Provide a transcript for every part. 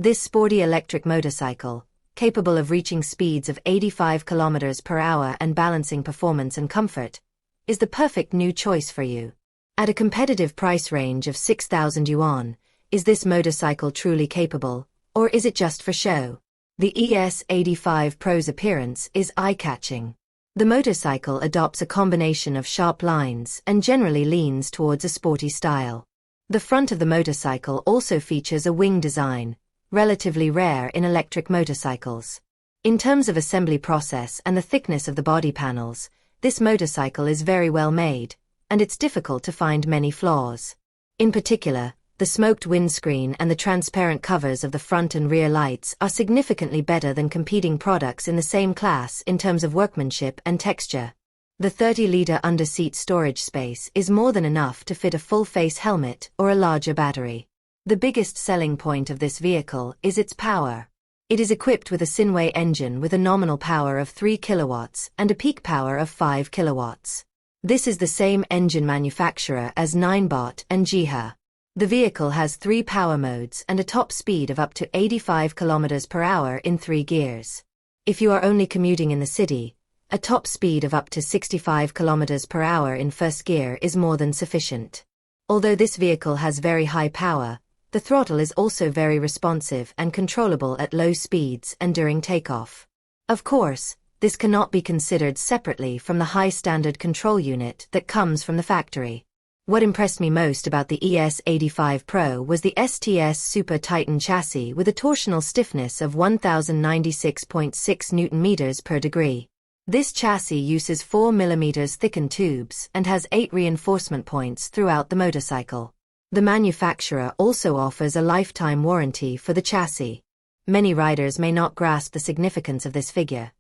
This sporty electric motorcycle, capable of reaching speeds of 85 km per hour and balancing performance and comfort, is the perfect new choice for you. At a competitive price range of 6,000 yuan, is this motorcycle truly capable, or is it just for show? The ES85 Pro's appearance is eye-catching. The motorcycle adopts a combination of sharp lines and generally leans towards a sporty style. The front of the motorcycle also features a wing design, relatively rare in electric motorcycles. In terms of assembly process and the thickness of the body panels, this motorcycle is very well made, and it's difficult to find many flaws. In particular, the smoked windscreen and the transparent covers of the front and rear lights are significantly better than competing products in the same class in terms of workmanship and texture. The 30-liter under-seat storage space is more than enough to fit a full-face helmet or a larger battery. The biggest selling point of this vehicle is its power. It is equipped with a Sinway engine with a nominal power of 3 kilowatts and a peak power of 5 kilowatts. This is the same engine manufacturer as Ninebot and Jiha. The vehicle has 3 power modes and a top speed of up to 85 km per hour in 3 gears. If you are only commuting in the city, a top speed of up to 65 km per hour in first gear is more than sufficient. Although this vehicle has very high power, the throttle is also very responsive and controllable at low speeds and during takeoff. Of course, this cannot be considered separately from the high-standard control unit that comes from the factory. What impressed me most about the ES85 Pro was the STS Super Titan chassis with a torsional stiffness of 1096.6 Nm per degree. This chassis uses 4 mm thickened tubes and has 8 reinforcement points throughout the motorcycle. The manufacturer also offers a lifetime warranty for the chassis. Many riders may not grasp the significance of this figure.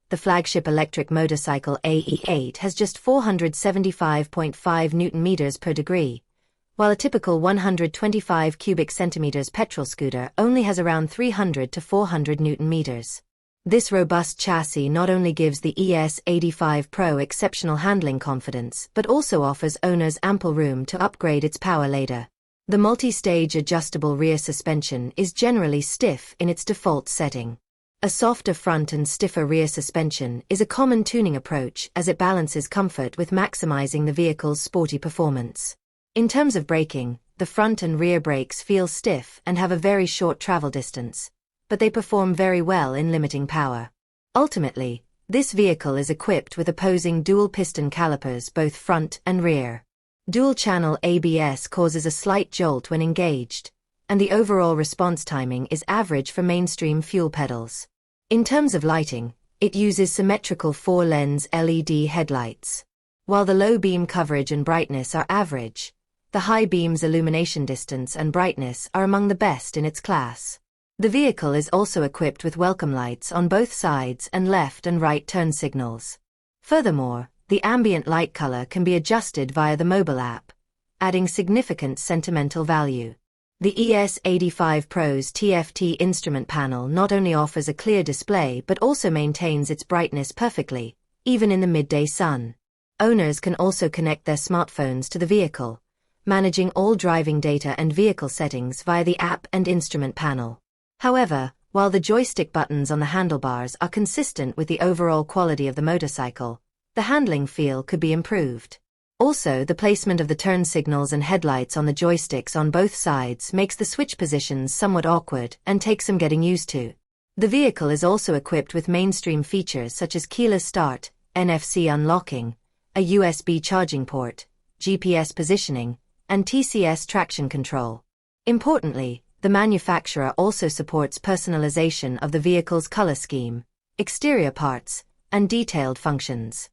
The flagship electric motorcycle AE8 has just 475.5 Nm per degree, while a typical 125 cubic centimeters petrol scooter only has around 300 to 400 Nm. This robust chassis not only gives the ES85 Pro exceptional handling confidence but also offers owners ample room to upgrade its power later. The multi-stage adjustable rear suspension is generally stiff in its default setting. A softer front and stiffer rear suspension is a common tuning approach as it balances comfort with maximizing the vehicle's sporty performance. In terms of braking, the front and rear brakes feel stiff and have a very short travel distance, but they perform very well in limiting power. Ultimately, this vehicle is equipped with opposing dual-piston calipers both front and rear. Dual-channel ABS causes a slight jolt when engaged, and the overall response timing is average for mainstream fuel pedals. In terms of lighting, it uses symmetrical 4-lens LED headlights. While the low beam coverage and brightness are average, the high beam's illumination distance and brightness are among the best in its class. The vehicle is also equipped with welcome lights on both sides and left and right turn signals. Furthermore, the ambient light color can be adjusted via the mobile app, adding significant sentimental value. The ES85 Pro's TFT instrument panel not only offers a clear display but also maintains its brightness perfectly, even in the midday sun. Owners can also connect their smartphones to the vehicle, managing all driving data and vehicle settings via the app and instrument panel. However, while the joystick buttons on the handlebars are consistent with the overall quality of the motorcycle, the handling feel could be improved. Also, the placement of the turn signals and headlights on the joysticks on both sides makes the switch positions somewhat awkward and takes some getting used to. The vehicle is also equipped with mainstream features such as keyless start, NFC unlocking, a USB charging port, GPS positioning, and TCS traction control. Importantly, the manufacturer also supports personalization of the vehicle's color scheme, exterior parts, and detailed functions.